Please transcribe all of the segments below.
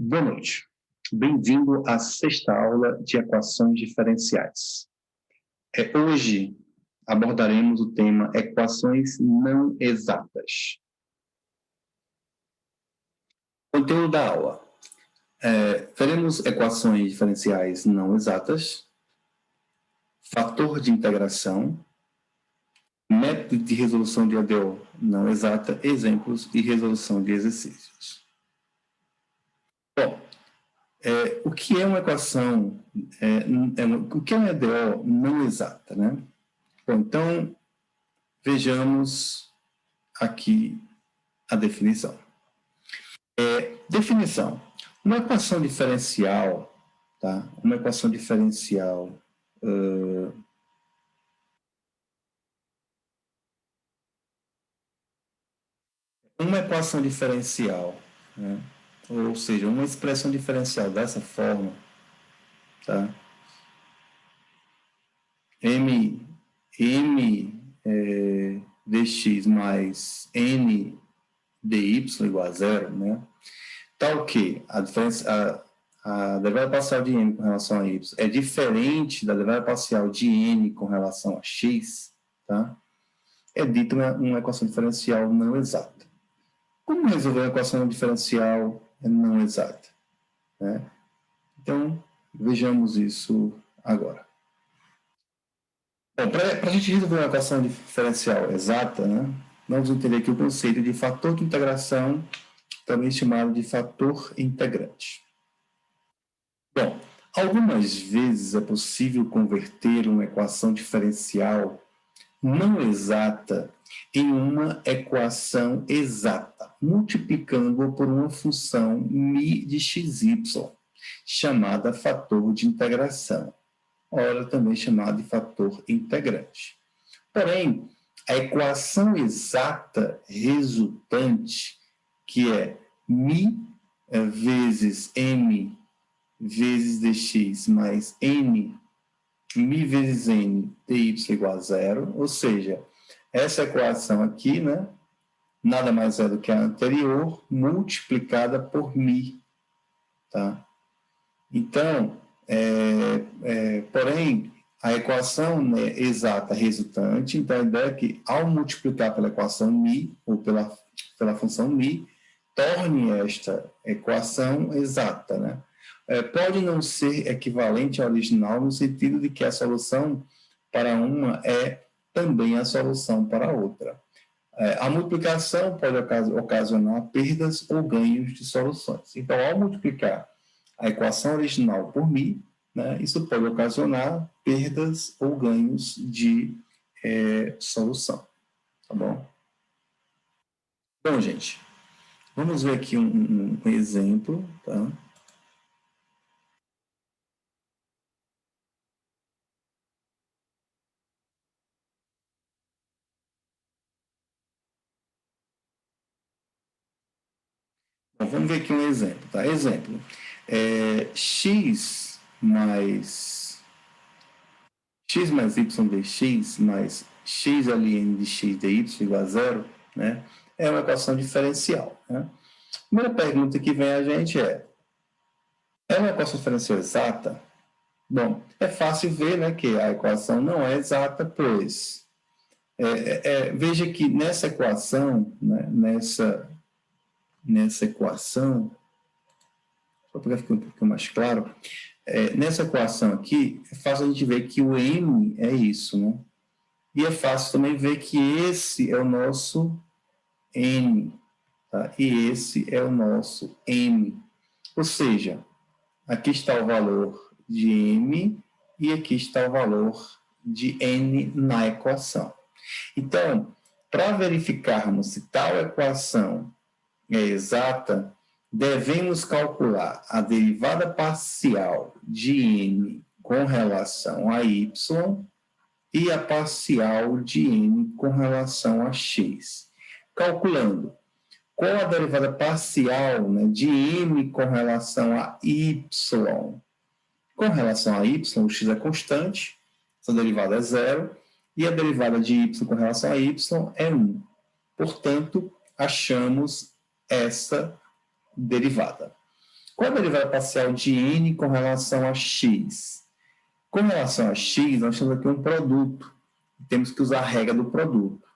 Boa noite. Bem-vindo à sexta aula de equações diferenciais. Hoje abordaremos o tema equações não exatas. Conteúdo da aula. Veremos equações diferenciais não exatas, fator de integração, método de resolução de ADO não exata, exemplos e resolução de exercícios. Bom, o que é uma equação, o que é uma ADO não exata, né? Bom, então, vejamos aqui a definição. Definição. Uma equação diferencial, tá? Uma equação diferencial né? Ou seja, uma expressão diferencial dessa forma, tá? M dx mais n dy igual a zero, né? Tal que a derivada parcial de m com relação a y é diferente da derivada parcial de n com relação a x, tá? É dito uma equação diferencial não exata. Como resolver uma equação diferencial não exata, né? Então, vejamos isso agora. Bom, para a gente resolver uma equação diferencial exata, né, vamos entender aqui o conceito de fator de integração, também chamado de fator integrante. Bom, algumas vezes é possível converter uma equação diferencial não exata em uma equação exata, multiplicando-a por uma função μ de xy, chamada fator de integração, ora também chamado de fator integrante. Porém, a equação exata resultante, que é μ vezes m vezes dx mais n, μ vezes n dy igual a zero, ou seja, essa equação aqui, né, nada mais é do que a anterior multiplicada por μ, tá? Então, porém, a equação, né, exata resultante, então a ideia é que ao multiplicar pela equação μ, ou pela função μ, torne esta equação exata, né? Pode não ser equivalente à original no sentido de que a solução para uma é também a solução para a outra. A multiplicação pode ocasionar perdas ou ganhos de soluções. Então, ao multiplicar a equação original por μ, né, isso pode ocasionar perdas ou ganhos de solução. Tá bom? Bom, gente, vamos ver aqui um exemplo, tá? Bom, vamos ver aqui um exemplo, tá? Exemplo, x mais y dx mais x ln de x dy igual a zero, né? É uma equação diferencial, né? A primeira pergunta que vem a gente é uma equação diferencial exata? Bom, é fácil ver, né, que a equação não é exata, pois veja que nessa equação, né, nessa equação, só para ficar um pouquinho mais claro, nessa equação aqui, é fácil a gente ver que o m é isso, né? E é fácil também ver que esse é o nosso n, tá? E esse é o nosso m. Ou seja, aqui está o valor de m e aqui está o valor de n na equação. Então, para verificarmos se tal equação é exata, devemos calcular a derivada parcial de n com relação a y e a parcial de n com relação a x. Calculando qual a derivada parcial, né, de m com relação a y. Com relação a y, o x é constante, essa derivada é zero, e a derivada de y com relação a y é 1. Portanto, achamos essa derivada. Qual a derivada parcial de n com relação a x? Com relação a x, nós temos aqui um produto. Temos que usar a regra do produto.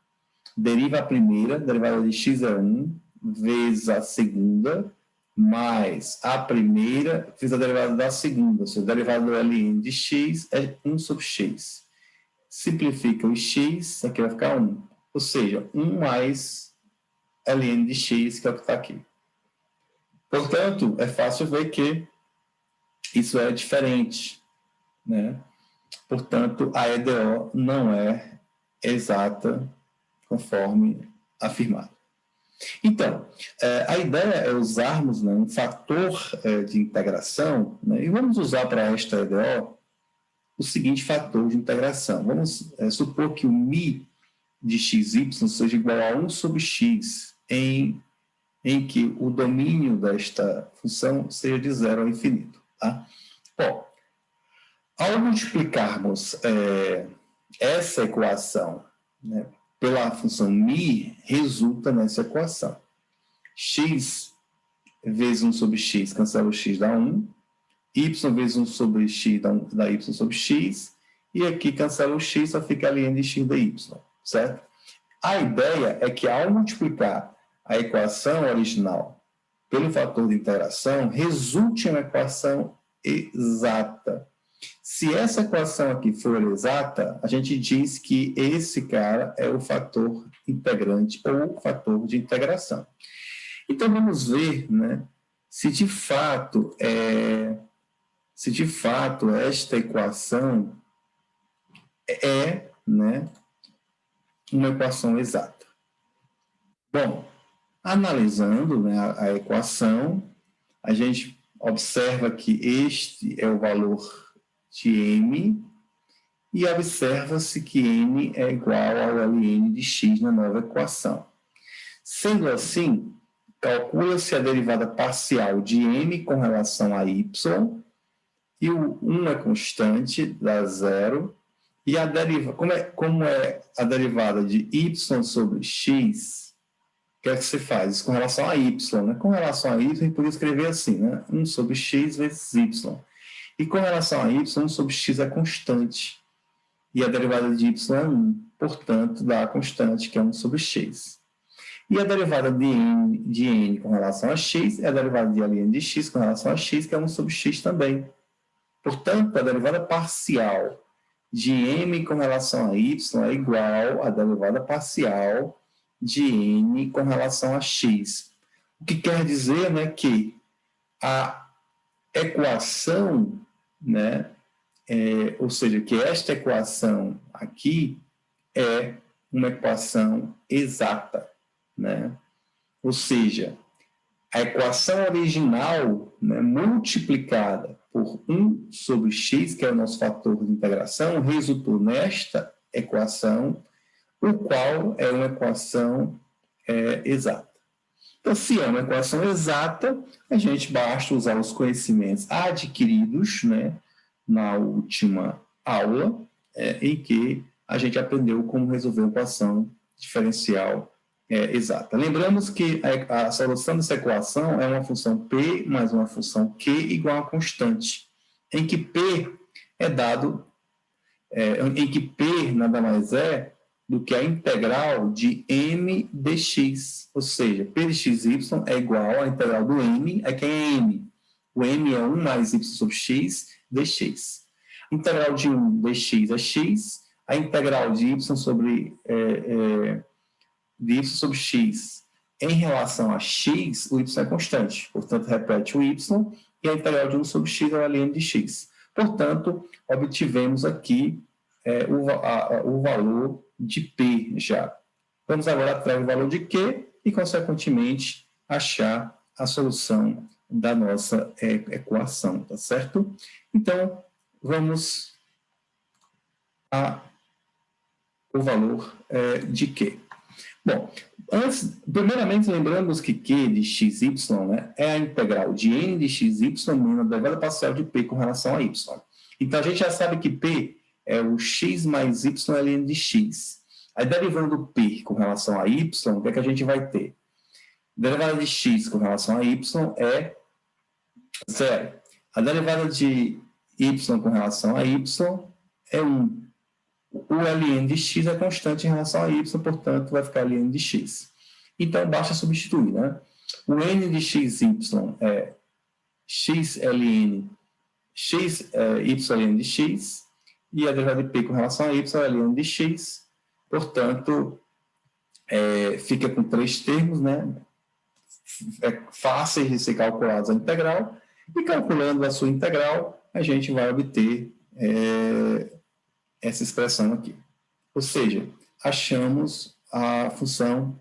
Deriva a primeira, a derivada de x é 1, vezes a segunda, mais a primeira, vezes a derivada da segunda. Ou seja, a derivada do ln de x é 1 sobre x. Simplifica o x, aqui vai ficar 1. Ou seja, 1 mais ln de x, que é o que está aqui. Portanto, é fácil ver que isso é diferente, né? Portanto, a EDO não é exata conforme afirmado. Então, a ideia é usarmos, né, um fator de integração, né, e vamos usar para esta EDO o seguinte fator de integração. Vamos supor que o μ de xy seja igual a 1 sobre x, em que o domínio desta função seja de 0 ao infinito. Tá? Bom, ao multiplicarmos essa equação, né, pela função μ, resulta nessa equação. X vezes 1 sobre x, cancela o x, dá 1. Y vezes 1 sobre x, dá y sobre x. E aqui cancela o x, só fica ln de x dy, certo? A ideia é que ao multiplicar a equação original pelo fator de interação, resulte em uma equação exata. Se essa equação aqui for exata, a gente diz que esse cara é o fator integrante ou fator de integração. Então, vamos ver, né, se de fato esta equação é, né, uma equação exata. Bom, analisando, né, a equação, a gente observa que este é o valor de m, e observa-se que n é igual ao ln de x na nova equação. Sendo assim, calcula-se a derivada parcial de m com relação a y, e o 1 é constante, dá 0, e a como é a derivada de y sobre x, o que é que se faz? Isso com relação a y, né? Com relação a y, a gente poderia escrever assim, né? 1 sobre x vezes y. E com relação a y, 1 sobre x é constante. E a derivada de y é 1. Portanto, dá a constante, que é 1 sobre x. E a derivada de n com relação a x é a derivada de ln de x com relação a x, que é 1 sobre x também. Portanto, a derivada parcial de m com relação a y é igual à derivada parcial de n com relação a x. O que quer dizer, né, que a equação, né, ou seja, que esta equação aqui é uma equação exata, né? Ou seja, a equação original, né, multiplicada por 1 sobre x, que é o nosso fator de integração, resultou nesta equação, o qual é uma equação exata. Então, se é uma equação exata, a gente basta usar os conhecimentos adquiridos, né, na última aula, em que a gente aprendeu como resolver uma equação diferencial exata. Lembramos que a solução dessa equação é uma função p mais uma função q igual a constante, em que p é dado, em que p nada mais é do que a integral de m dx, ou seja, p de xy é igual à integral do m, quem é m? O m é 1 mais y sobre x dx. A integral de 1 dx é x, a integral de y sobre x em relação a x, o y é constante, portanto, repete o y, e a integral de 1 sobre x é o ln de x. Portanto, obtivemos aqui o valor de P já. Vamos agora atrás do valor de Q e, consequentemente, achar a solução da nossa equação, tá certo? Então, vamos ao valor de Q. Bom, primeiramente, lembramos que Q de xy, né, é a integral de n de xy menos a derivada parcial de P com relação a y. Então, a gente já sabe que P é o x mais y ln de x. Aí, derivando P com relação a y, o que é que a gente vai ter? A derivada de x com relação a y é Zero. A derivada de y com relação a y é 1. O ln de x é constante em relação a y, portanto, vai ficar ln de x. Então, basta substituir, né? O n de xy é x ln, x ln de x, e a derivada de p com relação a y é ln de x, portanto, fica com 3 termos, né? Fáceis de ser calculados a integral, e calculando a sua integral, a gente vai obter essa expressão aqui. Ou seja, achamos a função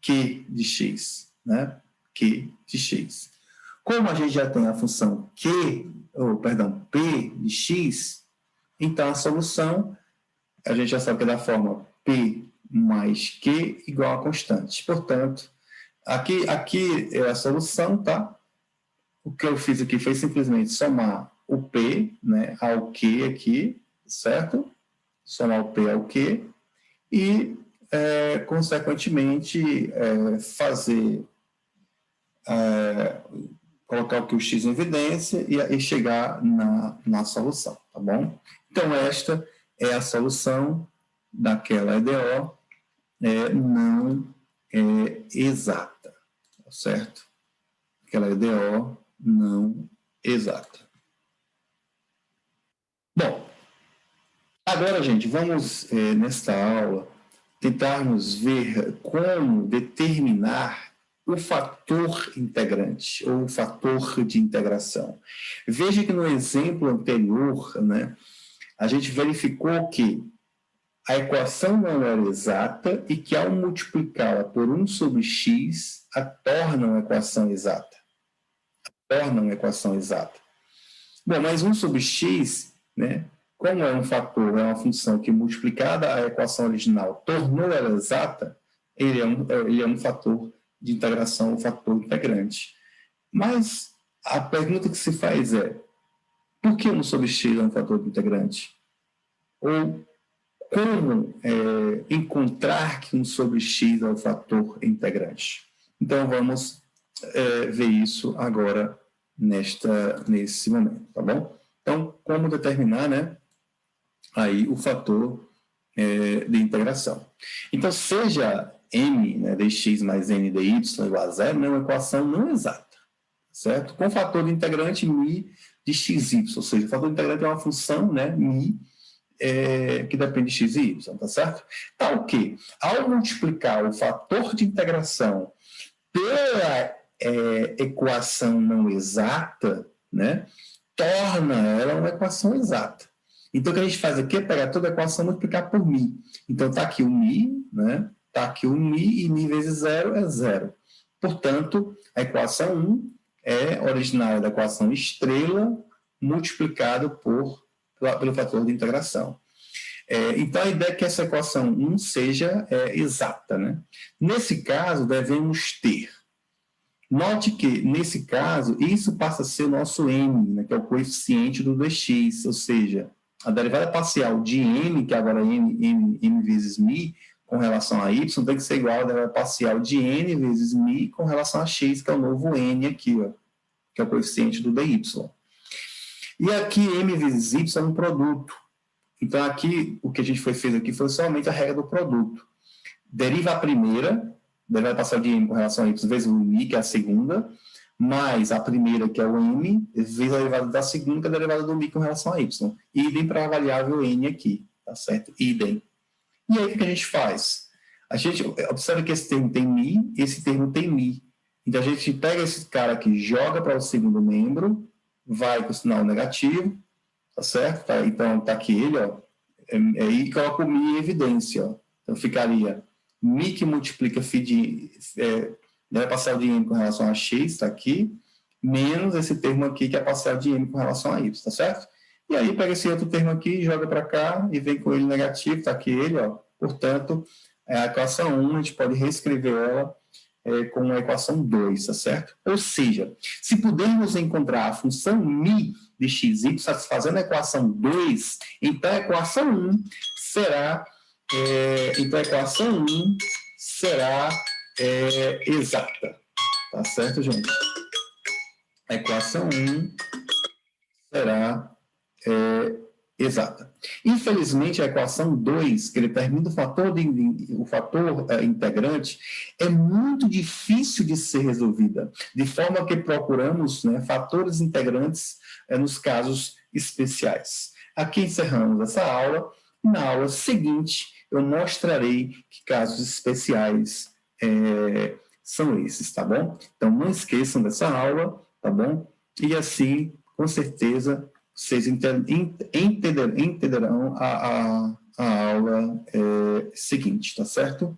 q de x, né? Q de x. Como a gente já tem a função p de x, então a solução, a gente já sabe que é da forma p mais q igual a constante. Portanto, aqui é a solução, tá? O que eu fiz aqui foi simplesmente somar o p, né, ao q aqui, certo? Somar o p ao q e, consequentemente, colocar o x em evidência e chegar na solução, tá bom? Então, esta é a solução daquela EDO não exata, tá certo? Aquela EDO não exata. Bom, agora, gente, vamos, nesta aula, tentarmos ver como determinar o fator integrante, ou o fator de integração. Veja que no exemplo anterior, né, a gente verificou que a equação não era exata e que, ao multiplicá-la por 1 sobre x, a torna uma equação exata. Bom, mas 1 sobre x, né, como é um fator, é uma função que, multiplicada a equação original, tornou ela exata, ele é um fator de integração, um fator integrante. Mas a pergunta que se faz é, por que 1 sobre x é um fator de integrante? Ou como encontrar que 1 sobre x é um fator integrante? Então, vamos ver isso agora nesse momento, tá bom? Então, como determinar, né, aí o fator de integração. Então, seja m, né, dx mais n dy igual a zero, é uma equação não exata, certo? Com o fator de integrante μ de xy, ou seja, o fator de integrante é uma função, né, μ, que depende de x e y, tá certo? Tal que, ao multiplicar o fator de integração pela equação não exata, né, torna ela uma equação exata. Então, o que a gente faz aqui é pegar toda a equação e multiplicar por μ. Então, está aqui o μ, né? Está aqui o μ, e μ vezes 0 é 0. Portanto, a equação 1 é originária da equação estrela multiplicado pelo fator de integração. Então, a ideia é que essa equação 1 seja exata, né? Nesse caso, devemos ter. Note que, nesse caso, isso passa a ser o nosso m, né, que é o coeficiente do dx, ou seja, a derivada parcial de m, que agora é m vezes μ, com relação a y, tem que ser igual à derivada parcial de n vezes μ com relação a x, que é o novo n aqui, ó, que é o coeficiente do dy. E aqui, m vezes y é um produto. Então, aqui, o que a gente fez aqui foi somente a regra do produto. Deriva a primeira, derivada parcial de m com relação a y vezes o μ, que é a segunda, mais a primeira, que é o m, vezes a derivada da segunda, que é a derivada do μ com relação a y. Idem para a variável n aqui, tá certo? Idem. E aí, o que a gente faz? A gente observa que esse termo tem μ, esse termo tem μ. Então, a gente pega esse cara aqui, joga para o segundo membro, vai com o sinal negativo, tá certo? Tá, então, tá aqui ele, ó, e coloca o μ em evidência, ó. Então, ficaria μ que multiplica a parcial de m com relação a x, está aqui, menos esse termo aqui, que é a parcial de m com relação a y, tá certo? E aí, pega esse outro termo aqui, joga para cá, e vem com ele negativo, está aqui ele, ó. Portanto, a equação 1, a gente pode reescrever ela com a equação 2, tá certo? Ou seja, se pudermos encontrar a função μ de xy satisfazendo a equação 2, então a equação 1 será exata. Tá certo, gente? a equação 1 será exata. Infelizmente, a equação 2, que determina o fator integrante, é muito difícil de ser resolvida, de forma que procuramos, né, fatores integrantes nos casos especiais. Aqui encerramos essa aula, e na aula seguinte eu mostrarei que casos especiais são esses, tá bom? Então, não esqueçam dessa aula, tá bom? E assim, com certeza, vocês entenderão a aula seguinte, tá certo?